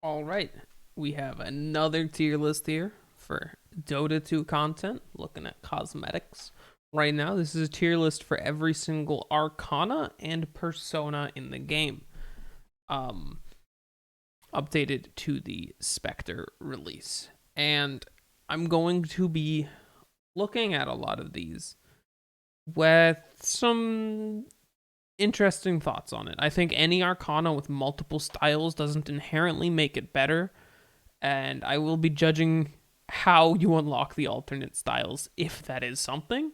All right, we have another tier list here for Dota 2 content, looking at cosmetics. Right now, this is a tier list for every single Arcana and Persona in the game. Um, Updated to the Spectre release. And I'm going to be looking at a lot of these with some interesting thoughts on it. I think any Arcana with multiple styles doesn't inherently make it better, and I will be judging how you unlock the alternate styles, if that is something.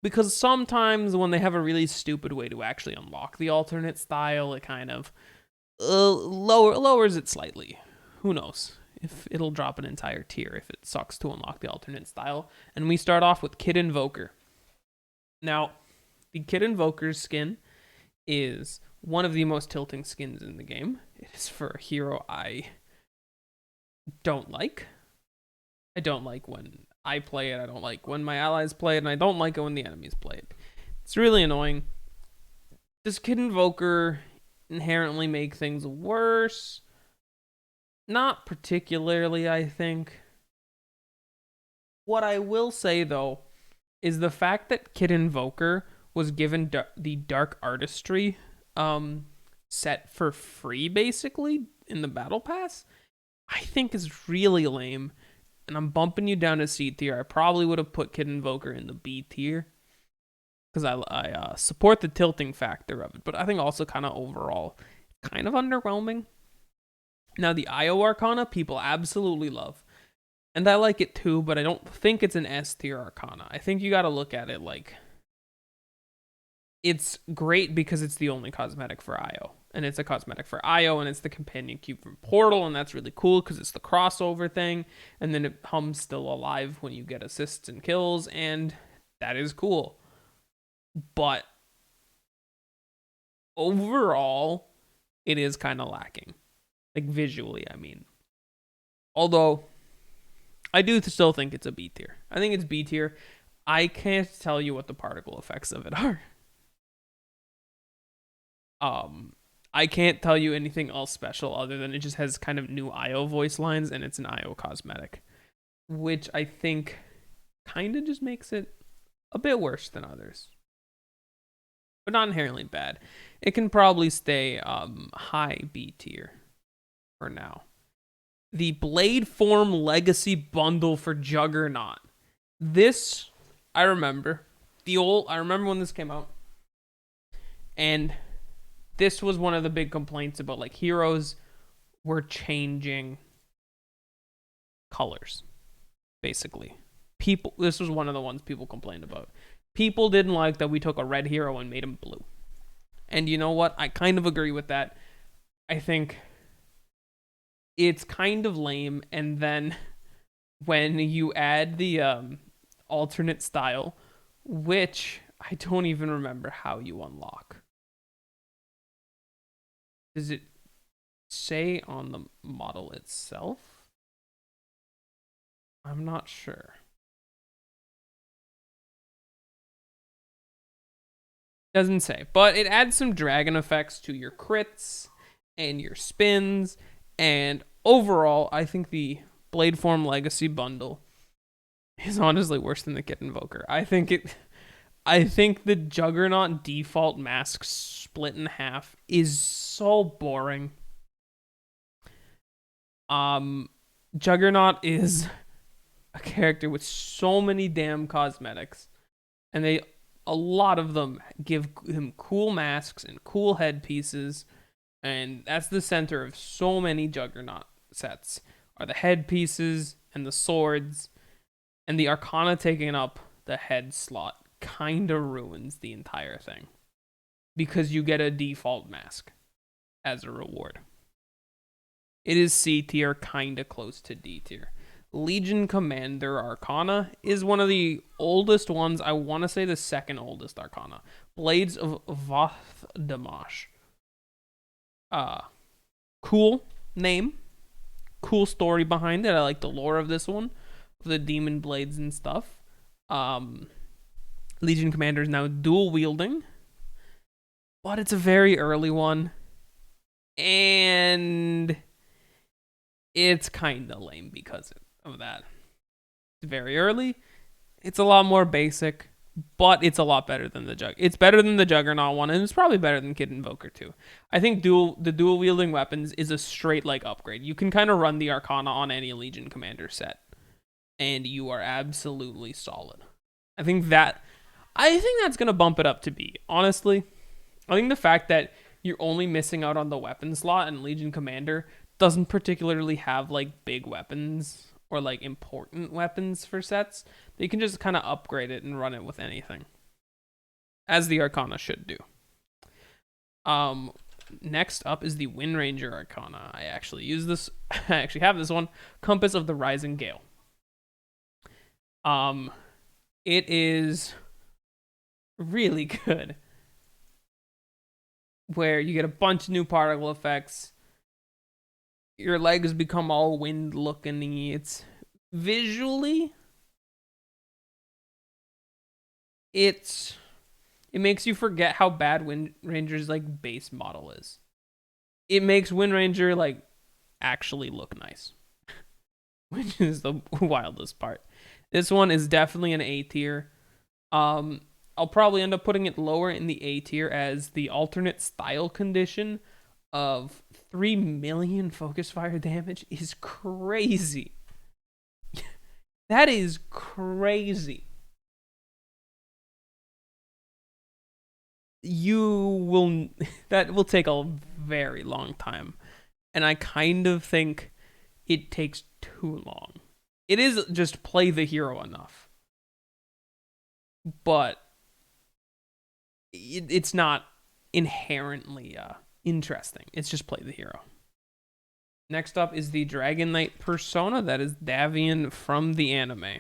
Because sometimes when they have a really stupid way to actually unlock the alternate style, it kind of lowers it slightly. Who knows if it'll drop an entire tier if it sucks to unlock the alternate style. And we start off with Kid Invoker. Now, the Kid Invoker's skin is one of the most tilting skins in the game. It is for a hero I don't like. I don't like when I play it. I don't like when my allies play it, and I don't like it when the enemies play it. It's really annoying. Does Kid Invoker inherently make things worse? Not particularly, I think. What I will say, though, is the fact that Kid Invoker was given the Dark Artistry set for free, basically, in the Battle Pass, I think is really lame. And I'm bumping you down to C tier. I probably would have put Kid Invoker in the B tier because I support the tilting factor of it, but I think also kind of overall kind of underwhelming. Now the IO Arcana people absolutely love, and I like it too, but I don't think it's an S tier Arcana. I think you got to look at it like it's great because it's the only cosmetic for IO. And it's a cosmetic for IO, and it's the companion cube from Portal, and that's really cool because it's the crossover thing. And then it hums still alive when you get assists and kills, and that is cool. But overall, it is kind of lacking. Like visually, I mean. Although, I do still think it's a B tier. I think it's B tier. I can't tell you what the particle effects of it are. Um, I can't tell you anything else special other than it just has kind of new IO voice lines and it's an IO cosmetic, which I think kind of just makes it a bit worse than others, but not inherently bad. It can probably stay high B tier for now. The Blade Form Legacy Bundle for Juggernaut. This I remember. I remember when this came out. And this was one of the big complaints about like heroes were changing colors, basically. This was one of the ones people complained about. People didn't like that we took a red hero and made him blue. And you know what? I kind of agree with that. I think it's kind of lame. And then when you add the alternate style, which I don't even remember how you unlock. Does it say on the model itself? I'm not sure. Doesn't say, but it adds some dragon effects to your crits and your spins, and overall, I think the Blade Form Legacy bundle is honestly worse than the Kid Invoker. I think the Juggernaut default mask split in half is so boring. Juggernaut is a character with so many damn cosmetics, and a lot of them give him cool masks and cool headpieces, and that's the center of so many Juggernaut sets are the headpieces and the swords, and the Arcana taking up the head slot kind of ruins the entire thing because you get a default mask as a reward. It is C tier, kind of close to D tier. Legion Commander Arcana is one of the oldest ones. I want to say the second oldest Arcana. Blades of Voth-Damash. Cool name. Cool story behind it. I like the lore of this one. The demon blades and stuff. Legion Commander is now dual wielding. But it's a very early one. And It's kind of lame because of that. It's very early. It's a lot more basic, but it's a lot better than the Jug. It's better than the Juggernaut one, and it's probably better than Kid Invoker too. I think the dual wielding weapons is a straight like upgrade. You can kind of run the Arcana on any Legion Commander set, and you are absolutely solid. I think that's gonna bump it up to B. Honestly, I think the fact that you're only missing out on the weapon slot and Legion Commander doesn't particularly have like big weapons or like important weapons for sets. They can just kind of upgrade it and run it with anything, as the Arcana should do. Next up is the Wind Ranger Arcana. I actually use this. I actually have this one. Compass of the Rising Gale. It is really good. Where you get a bunch of new particle effects. Your legs become all wind looking. It's visually, it makes you forget how bad Wind Ranger's like base model is. It makes Wind Ranger like actually look nice, which is the wildest part. This one is definitely an A tier. I'll probably end up putting it lower in the A tier as the alternate style condition of 3 million focus fire damage is crazy. That is crazy. That will take a very long time. And I kind of think it takes too long. It is just play the hero enough. But it's not inherently interesting. It's just play the hero. Next up is the Dragon Knight Persona. That is Davian from the anime.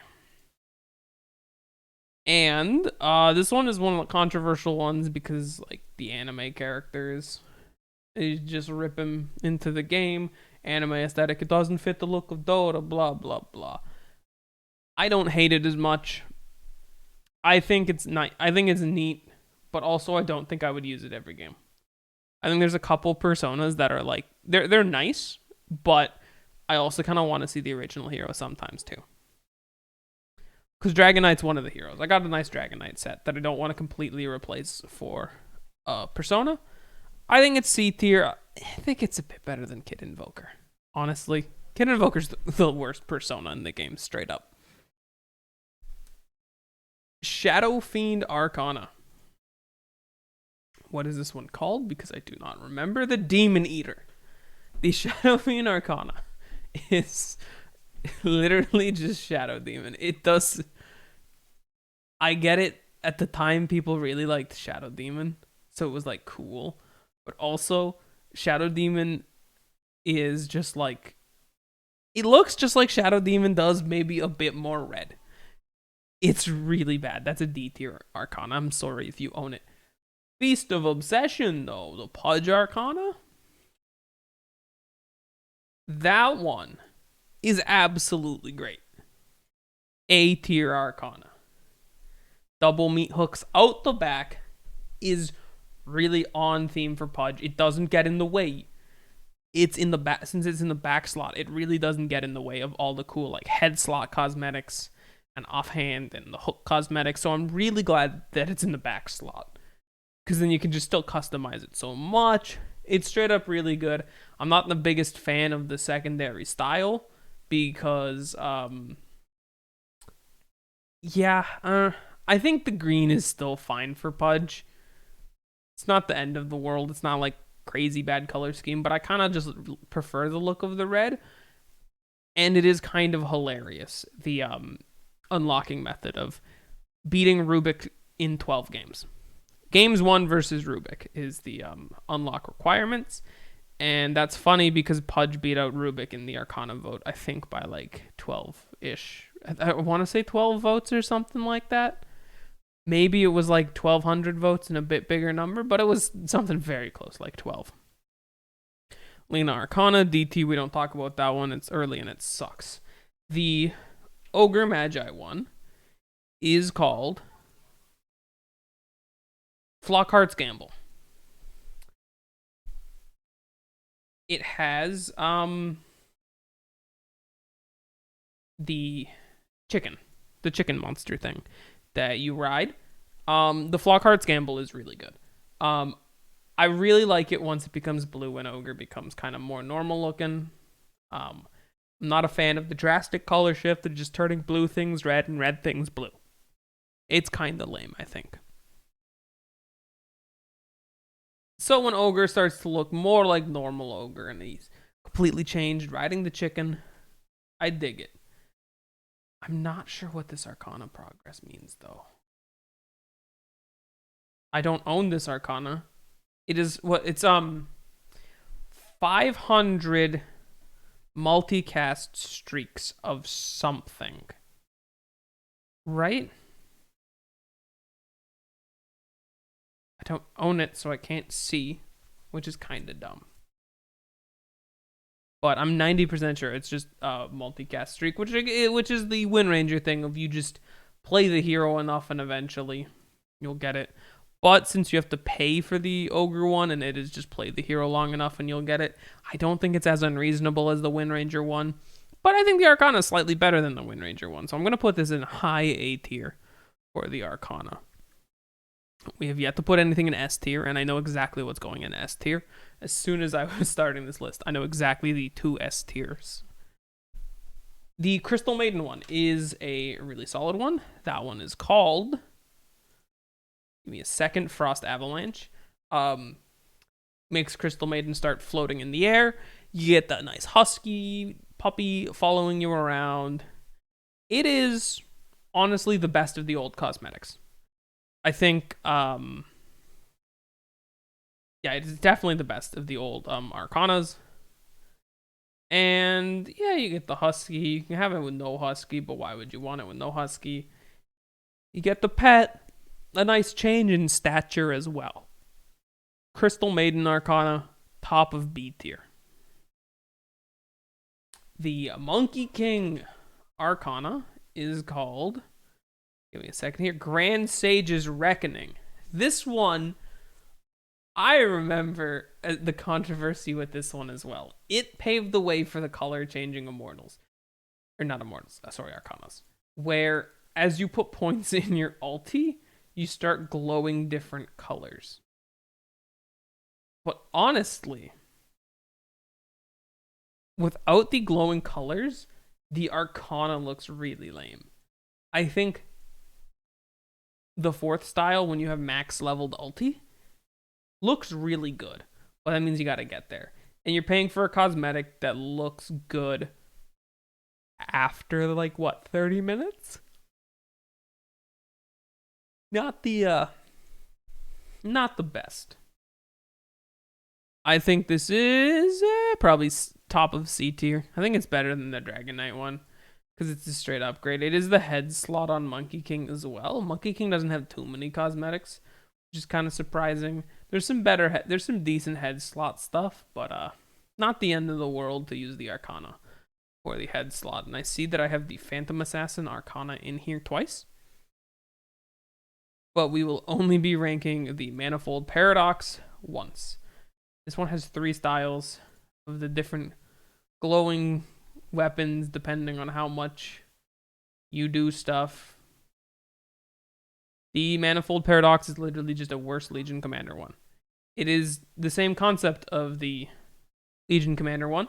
And this one is one of the controversial ones because like the anime characters, they just rip him into the game. Anime aesthetic, it doesn't fit the look of Dota, blah blah blah. I don't hate it as much. I think it's neat, but also I don't think I would use it every game. I think there's a couple personas that are like they're nice, but I also kind of want to see the original hero sometimes too. Because Dragon Knight's one of the heroes. I got a nice Dragon Knight set that I don't want to completely replace for Persona. I think it's C tier. I think it's a bit better than Kid Invoker. Honestly, Kid Invoker's the worst Persona in the game, straight up. Shadow Fiend Arcana. What is this one called? Because I do not remember. The Demon Eater. The Shadow Fiend Arcana is literally just Shadow Demon. It does. I get it. At the time, people really liked Shadow Demon, so it was like cool. But also, Shadow Demon is just like. It looks just like Shadow Demon does, maybe a bit more red. It's really bad. That's a D tier Arcana. I'm sorry if you own it. Feast of Obsession, though, the Pudge Arcana. That one is absolutely great. A tier Arcana. Double meat hooks out the back is really on theme for Pudge. It doesn't get in the way. It's in the back, since it's in the back slot, it really doesn't get in the way of all the cool like head slot cosmetics and offhand and the hook cosmetics. So I'm really glad that it's in the back slot, because then you can just still customize it so much. It's straight up really good. I'm not the biggest fan of the secondary style because I think the green is still fine for Pudge. It's not the end of the world. It's not like crazy bad color scheme, but I kind of just prefer the look of the red. And it is kind of hilarious, the unlocking method of beating Rubik in 12 games. Games 1 versus Rubik is the unlock requirements. And that's funny because Pudge beat out Rubik in the Arcana vote, I think, by like 12-ish. I want to say 12 votes or something like that. Maybe it was like 1,200 votes and a bit bigger number, but it was something very close, like 12. Lena Arcana, DT, we don't talk about that one. It's early and it sucks. The Ogre Magi one is called Flockhart's Gamble. It has the chicken monster thing that you ride. The Flockhart's Gamble is really good. I really like it once it becomes blue and Ogre becomes kind of more normal looking. I'm not a fan of the drastic color shift of just turning blue things red and red things blue. It's kind of lame, I think. So when Ogre starts to look more like normal Ogre and he's completely changed, riding the chicken, I dig it. I'm not sure what this Arcana progress means, though. I don't own this Arcana. It is what it's 500 multicast streaks of something. Right? I don't own it, so I can't see, which is kind of dumb. But I'm 90% sure it's just a multicast streak, which is the Wind Ranger thing of you just play the hero enough and eventually you'll get it. But since you have to pay for the Ogre one and it is just play the hero long enough and you'll get it, I don't think it's as unreasonable as the Wind Ranger one. But I think the Arcana is slightly better than the Wind Ranger one. So I'm going to put this in high A tier for the Arcana. We have yet to put anything in S tier, and I know exactly what's going in S tier. As soon as I was starting this list, I know exactly the 2 S tiers. The Crystal Maiden one is a really solid one. That one is called... Give me a second. Frost Avalanche. Makes Crystal Maiden start floating in the air. You get that nice husky puppy following you around. It is honestly the best of the old cosmetics. I think, yeah, it's definitely the best of the old Arcanas. And yeah, you get the husky. You can have it with no husky, but why would you want it with no husky? You get the pet, a nice change in stature as well. Crystal Maiden Arcana, top of B tier. The Monkey King Arcana is called, give me a second here, Grand Sage's Reckoning. This one, I remember the controversy with this one as well. It paved the way for the color changing Immortals. Or not Immortals, sorry, Arcanas. Where as you put points in your ulti, you start glowing different colors. But honestly, without the glowing colors, the Arcana looks really lame. I think the 4th style, when you have max leveled ulti, looks really good. But that means you gotta get there. And you're paying for a cosmetic that looks good after, like, what, 30 minutes? Not the best. I think this is probably top of C tier. I think it's better than the Dragon Knight one because it's a straight upgrade. It is the head slot on Monkey King as well. Monkey King doesn't have too many cosmetics, which is kind of surprising. There's some there's some decent head slot stuff, but not the end of the world to use the Arcana for the head slot. And I see that I have the Phantom Assassin Arcana in here twice. But we will only be ranking the Manifold Paradox once. This one has 3 styles of the different glowing weapons depending on how much you do stuff. The Manifold Paradox is literally just a worse Legion Commander one. It is the same concept of the Legion Commander one.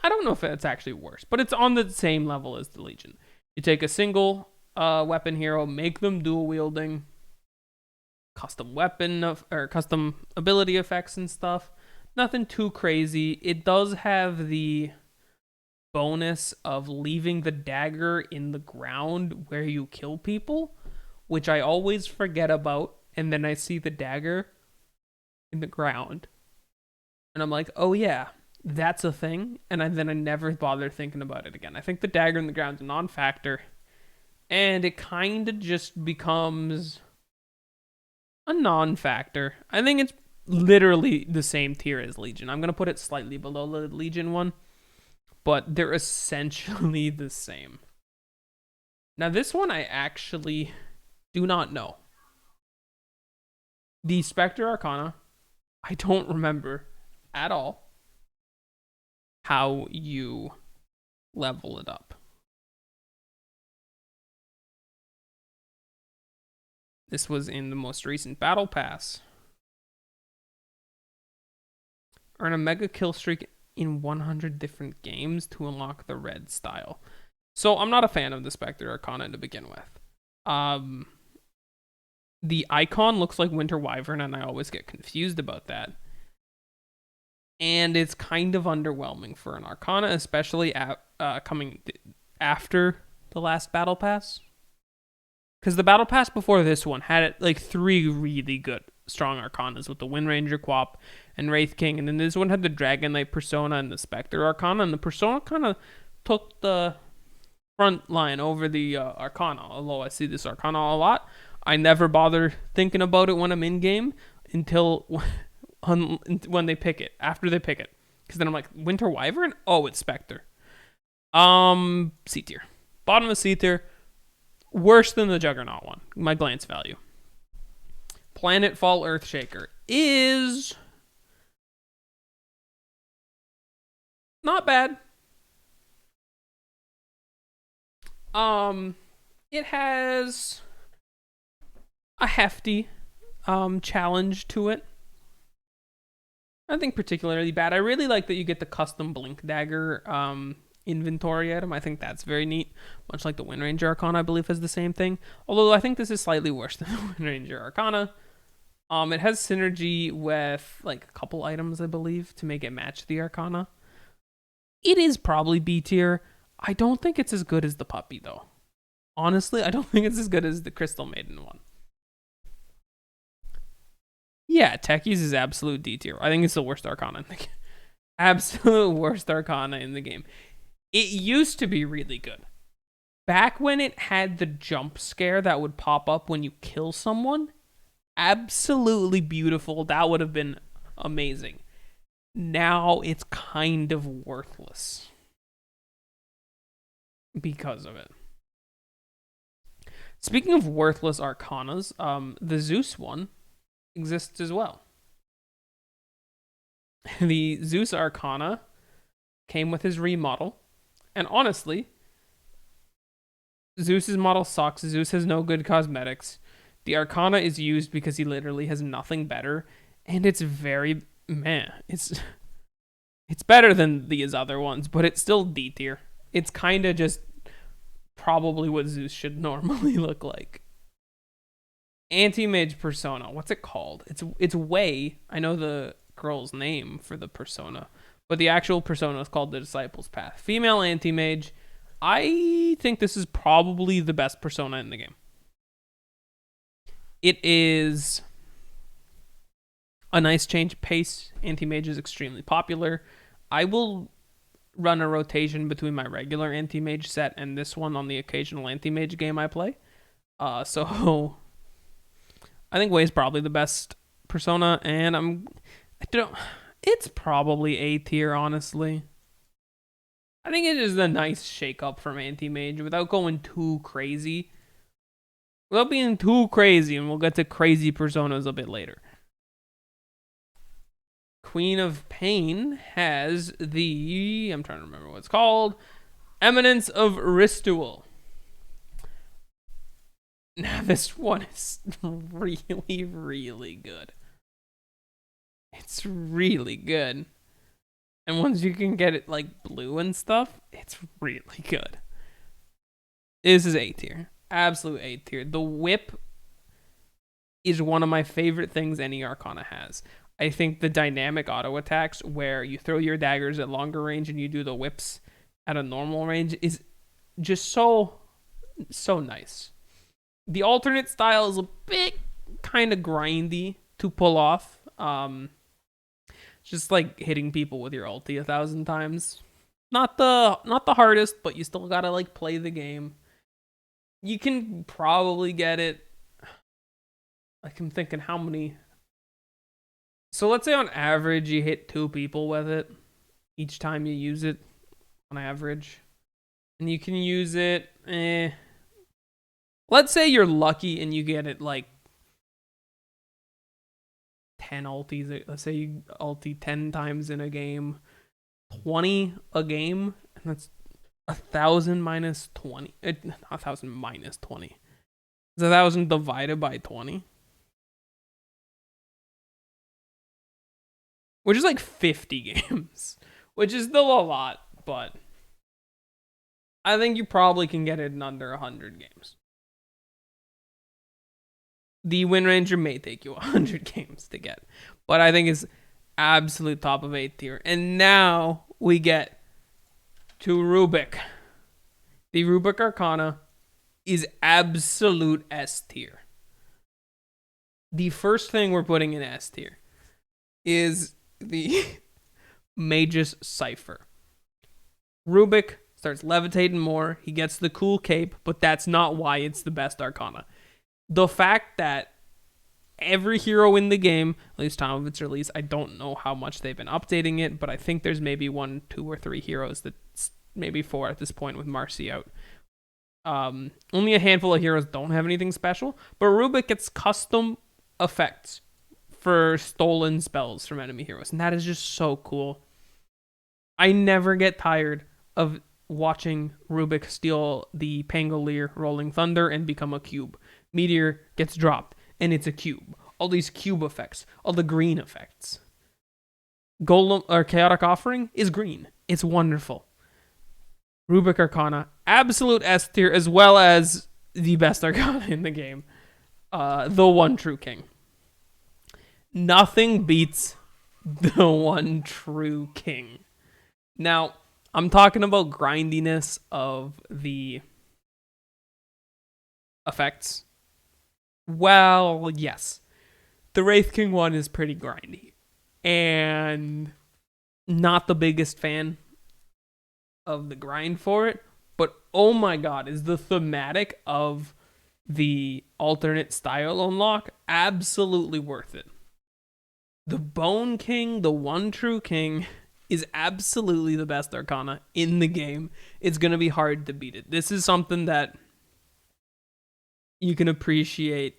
I don't know if it's actually worse, but it's on the same level as the Legion. You take a single weapon hero, make them dual wielding, custom weapon or custom ability effects and stuff. Nothing too crazy. It does have the bonus of leaving the dagger in the ground where you kill people, which I always forget about, and then I see the dagger in the ground and I'm like, oh yeah, that's a thing, and then I never bother thinking about it again. I think the dagger in the ground is a non-factor, and it kind of just becomes a non-factor. I think it's literally the same tier as Legion. I'm going to put it slightly below the Legion one, but they're essentially the same. Now this one I actually do not know. The Spectre Arcana, I don't remember at all how you level it up. This was in the most recent battle pass. Earn a mega kill streak in 100 different games to unlock the red style. So I'm not a fan of the Spectre Arcana to begin with. The icon looks like Winter Wyvern, and I always get confused about that. And it's kind of underwhelming for an Arcana, especially coming after the last battle pass. Because the battle pass before this one had like 3 really good strong Arcanas with the Wind Ranger Quap and Wraith King, and then this one had the Dragon Knight Persona and the Spectre Arcana, and the Persona kind of took the front line over the Arcana. Although I see this Arcana a lot, I never bother thinking about it when I'm in game until when they pick it, after they pick it, because then I'm like, Winter Wyvern? Oh, it's Spectre. C tier, bottom of C tier. Worse than the Juggernaut one, my glance value. Planetfall Earthshaker is not bad. It has a hefty challenge to it. Nothing particularly bad. I really like that you get the custom Blink Dagger inventory item. I think that's very neat. Much like the Wind Ranger Arcana, I believe, has the same thing. Although I think this is slightly worse than the Wind Ranger Arcana. It has synergy with like a couple items, I believe, to make it match the Arcana. It is probably B tier. I don't think it's as good as the puppy, though. Honestly, I don't think it's as good as the Crystal Maiden one. Yeah, Techies is absolute D tier. I think it's the worst Arcana in the game. Absolute worst Arcana in the game. It used to be really good. Back when it had the jump scare that would pop up when you kill someone, absolutely beautiful. That would have been amazing. Now it's kind of worthless because of it. Speaking of worthless Arcanas, the Zeus one exists as well. The Zeus Arcana came with his remodel. And honestly, Zeus's model sucks. Zeus has no good cosmetics. The Arcana is used because he literally has nothing better. And it's very meh. It's better than these other ones, but it's still D tier. It's kind of just probably what Zeus should normally look like. Anti-Mage Persona. What's it called? It's Way. I know the girl's name for the persona, but the actual persona is called the Disciple's Path. Female Anti-Mage. I think this is probably the best persona in the game. It is a nice change of pace. Anti-Mage is extremely popular. I will run a rotation between my regular Anti-Mage set and this one on the occasional Anti-Mage game I play. So I think Way is probably the best persona, and it's probably A tier, honestly. I think it is a nice shake up from Anti-Mage without going too crazy. Without being too crazy, and we'll get to crazy personas a bit later. Queen of Pain has I'm trying to remember what it's called, Eminence of Ristual. Now this one is really, really good. It's really good. And once you can get it like blue and stuff, it's really good. This is A tier. Absolute A tier. The whip is one of my favorite things any Arcana has. I think the dynamic auto attacks where you throw your daggers at longer range and you do the whips at a normal range is just so nice. The alternate style is a bit kind of grindy to pull off. Just like hitting people with your ulti 1,000 times. Not the hardest, but you still gotta like play the game. You can probably get it. Like, I'm thinking how many. So let's say on average you hit 2 people with it each time you use it on average. And you can use it, let's say you're lucky and you get it like 10 ultis. Let's say you ulti 10 times in a game, 20 a game, and that's 1,000 minus 20. Not 1,000 minus 20. It's 1,000 divided by 20. Which is like 50 games. Which is still a lot, but I think you probably can get it in under 100 games. The Wind Ranger may take you 100 games to get, but I think it's absolute top of 8 tier. And now we get to Rubik. The Rubik Arcana is absolute S tier. The first thing we're putting in S tier is the Mage's Cipher. Rubik starts levitating more. He gets the cool cape, but that's not why it's the best Arcana. The fact that every hero in the game, at least time of its release, I don't know how much they've been updating it, but I think there's maybe 1, 2, or 3 heroes, that's maybe 4 at this point with Marcy out. Only a handful of heroes don't have anything special, but Rubik gets custom effects for stolen spells from enemy heroes, and that is just so cool. I never get tired of watching Rubik steal the Pangolier Rolling Thunder and become a cube. Meteor gets dropped, and it's a cube. All these cube effects, all the green effects. Golem or Chaotic Offering is green. It's wonderful. Rubik Arcana, absolute S tier, as well as the best Arcana in the game. The One True King. Nothing beats the One True King. Now, I'm talking about grindiness of the effects. Well, yes. The Wraith King one is pretty grindy. And not the biggest fan of the grind for it. But oh my god, is the thematic of the alternate style unlock absolutely worth it. The Bone King, the One True King, is absolutely the best Arcana in the game. It's going to be hard to beat it. This is something that you can appreciate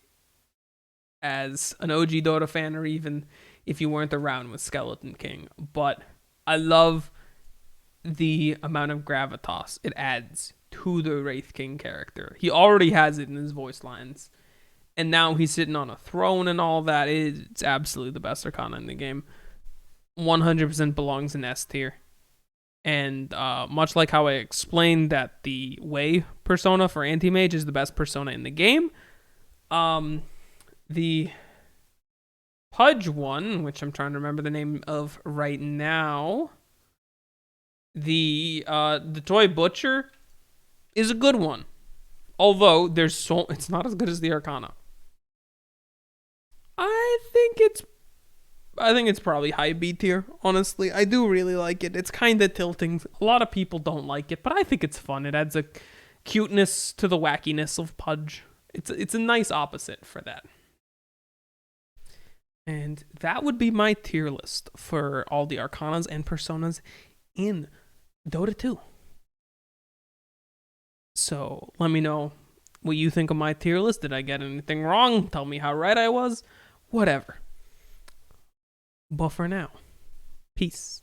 as an OG Dota fan, or even if you weren't around with Skeleton King. But I love the amount of gravitas it adds to the Wraith King character. He already has it in his voice lines, and now he's sitting on a throne and all that. It's absolutely the best Arcana in the game. 100% belongs in S tier. And much like how I explained that the Way persona for Anti-Mage is the best persona in the game, the Pudge one, which I'm trying to remember the name of right now, the Toy Butcher is a good one. Although it's not as good as the Arcana. I think it's probably high B tier, honestly. I do really like it. It's kind of tilting. A lot of people don't like it, but I think it's fun. It adds a cuteness to the wackiness of Pudge. It's a nice opposite for that. And that would be my tier list for all the Arcanas and Personas in Dota 2. So let me know what you think of my tier list. Did I get anything wrong? Tell me how right I was. Whatever. But for now, peace.